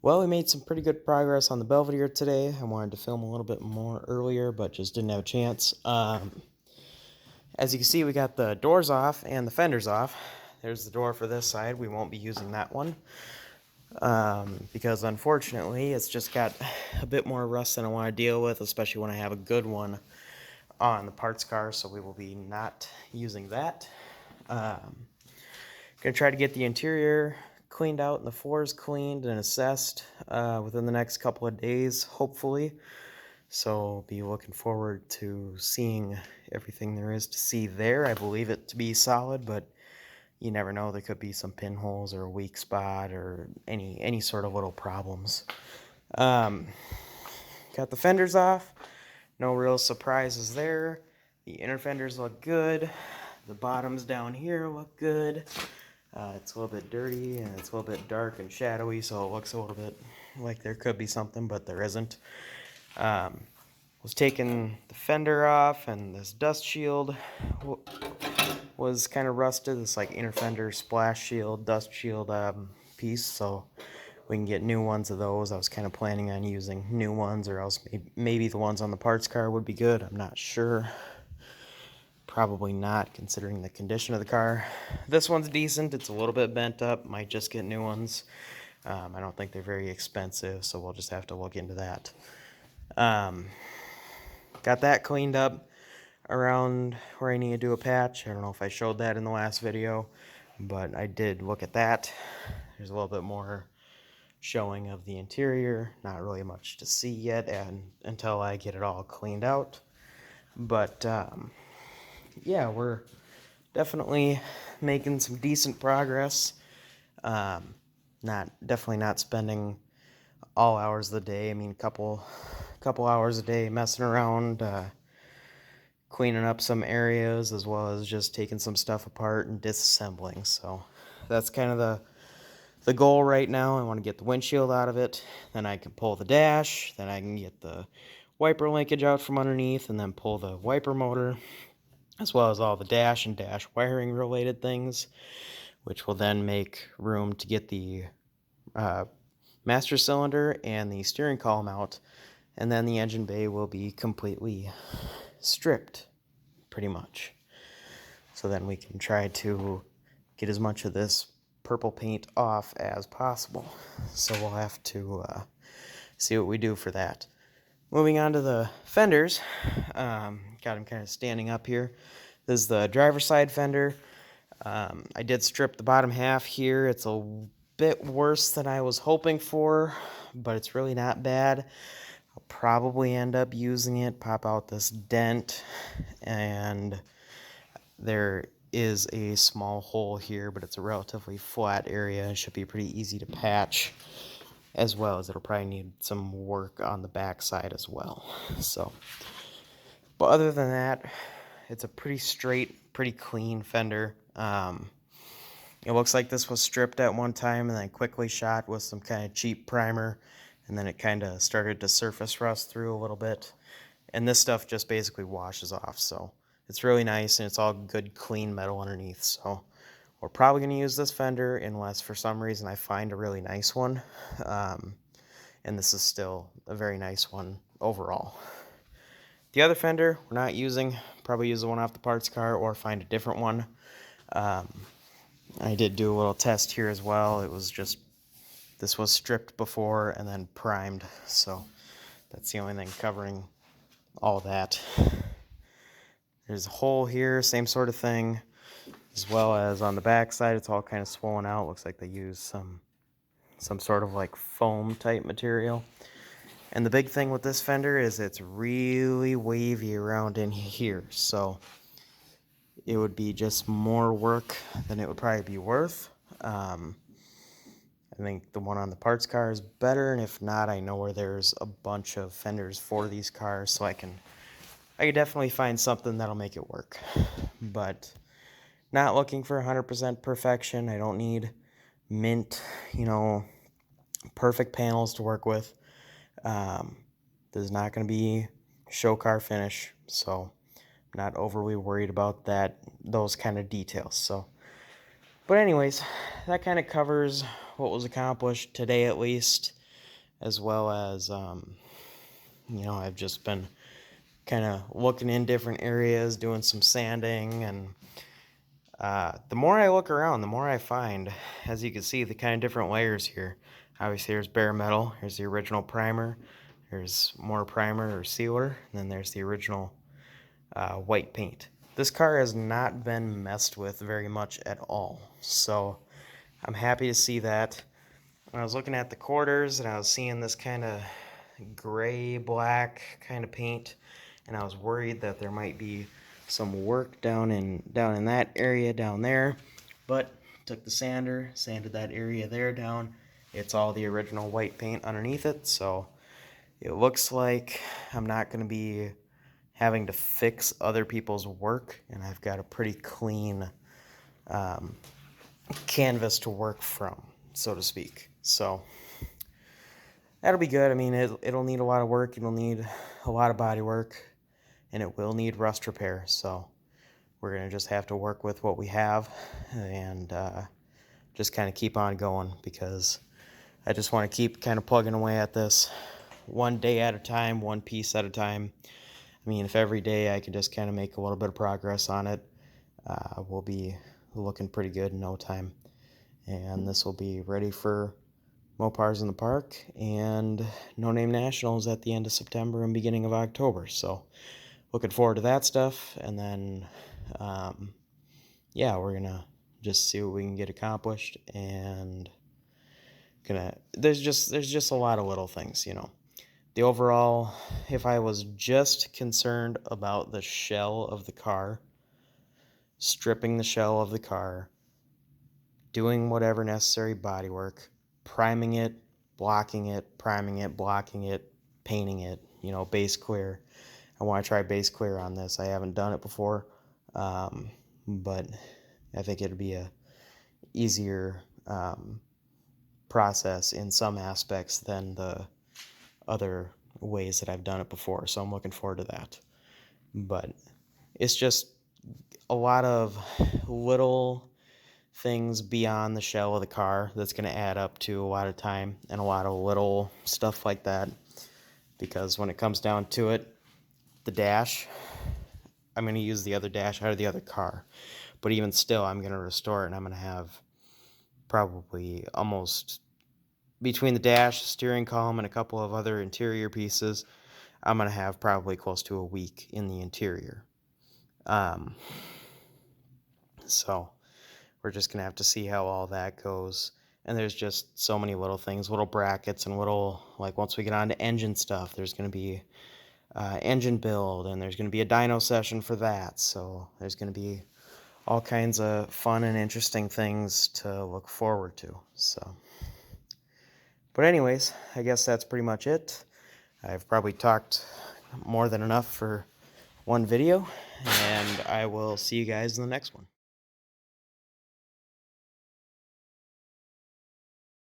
Well, we made some pretty good progress on the Belvedere today. I wanted to film a little bit more earlier, but just didn't have a chance. As you can see, we got the doors off and the fenders off. There's the door for this side. We won't be using that one because unfortunately it's just got a bit more rust than I want to deal with, especially when I have a good one on the parts car, so we will be not using that. Gonna try to get the interior cleaned out and the floors cleaned and assessed within the next couple of days, hopefully. So be looking forward to seeing everything there is to see there. I believe it to be solid, but you never know. There could be some pinholes or a weak spot or any sort of little problems. Um, got the fenders off. No real surprises there. The inner fenders look good. The bottoms down here look good. It's a little bit dirty and it's a little bit dark and shadowy, so it looks a little bit like there could be something, but there isn't. Was taking the fender off, and this dust shield was kind of rusted. This like inner fender splash shield, dust shield piece, so we can get new ones of those. I was kind of planning on using new ones, or else maybe the ones on the parts car would be good. I'm not sure. Probably not, considering the condition of the car. This one's decent. It's a little bit bent up. Might just get new ones. I don't think they're very expensive, so we'll just have to look into that. Got that cleaned up around where I need to do a patch. I don't know if I showed that in the last video, but I did look at that. There's a little bit more showing of the interior. Not really much to see yet until I get it all cleaned out. But yeah, we're definitely making some decent progress. Definitely not spending all hours of the day. I mean, couple hours a day messing around, cleaning up some areas, as well as just taking some stuff apart and disassembling. So that's kind of the goal right now. I want to get the windshield out of it, then I can pull the dash, then I can get the wiper linkage out from underneath, and then pull the wiper motor, as well as all the dash and dash wiring related things, which will then make room to get the master cylinder and the steering column out, and then the engine bay will be completely stripped, pretty much. So then we can try to get as much of this purple paint off as possible. So we'll have to see what we do for that. Moving on to the fenders, got them kind of standing up here. This is the driver's side fender. I did strip the bottom half here. It's a bit worse than I was hoping for, but it's really not bad. I'll probably end up using it, pop out this dent, and there is a small hole here, but it's a relatively flat area. It should be pretty easy to patch, as well as it'll probably need some work on the back side as well. So, but other than that, it's a pretty straight, pretty clean fender. It looks like this was stripped at one time and then quickly shot with some kind of cheap primer, and then it kind of started to surface rust through a little bit. And this stuff just basically washes off, so it's really nice, and it's all good, clean metal underneath. So we're probably going to use this fender unless for some reason I find a really nice one. And this is still a very nice one overall. The other fender we're not using. Probably use the one off the parts car or find a different one. I did do a little test here as well. It was just, this was stripped before and then primed, so that's the only thing covering all that. There's a hole here, same sort of thing, as well as on the back side, it's all kind of swollen out. Looks like they used some sort of like foam type material. And the big thing with this fender is it's really wavy around in here, so it would be just more work than it would probably be worth. I think the one on the parts car is better, and if not, I know where there's a bunch of fenders for these cars, so I could definitely find something that'll make it work. But not looking for 100% perfection. I don't need mint, perfect panels to work with. There's not going to be show car finish, so I'm not overly worried about those kind of details. So, but anyways, that kind of covers what was accomplished today, at least. as well as, I've just been kind of looking in different areas, doing some sanding, and the more I look around, the more I find, as you can see, the kind of different layers here. Obviously, there's bare metal, here's the original primer, there's more primer or sealer, and then there's the original white paint. This car has not been messed with very much at all, so I'm happy to see that. When I was looking at the quarters and I was seeing this kind of gray black kind of paint, and I was worried that there might be some work down in that area down there, but took the sander, sanded that area there down. It's all the original white paint underneath it, so it looks like I'm not going to be having to fix other people's work, and I've got a pretty clean canvas to work from, so to speak. So that'll be good. I mean, it'll need a lot of work. It'll need a lot of body work, and it will need rust repair. So we're going to just have to work with what we have and just kind of keep on going, because I just want to keep kind of plugging away at this one day at a time, one piece at a time. I mean, if every day I can just kind of make a little bit of progress on it, we'll be looking pretty good in no time. And this will be ready for Mopars in the Park and No Name Nationals at the end of September and beginning of October. So looking forward to that stuff. And then, we're going to just see what we can get accomplished. And there's just a lot of little things, The overall, if I was just concerned about the shell of the car, stripping the shell of the car, doing whatever necessary body work, priming it, blocking it, priming it, blocking it, painting it, base clear. I want to try base clear on this. I haven't done it before, but I think it'd be a easier process in some aspects than the other ways that I've done it before. So I'm looking forward to that. But it's just a lot of little things beyond the shell of the car that's going to add up to a lot of time and a lot of little stuff like that. Because when it comes down to it, the dash, I'm going to use the other dash out of the other car. But even still, I'm going to restore it, and I'm going to have probably almost, between the dash, steering column, and a couple of other interior pieces, I'm going to have probably close to a week in the interior. So we're just going to have to see how all that goes. And there's just so many little things, little brackets and little, like once we get on to engine stuff, there's going to be engine build, and there's going to be a dyno session for that. So there's going to be all kinds of fun and interesting things to look forward to. So, but anyways, I guess that's pretty much it. I've probably talked more than enough for one video, and I will see you guys in the next one.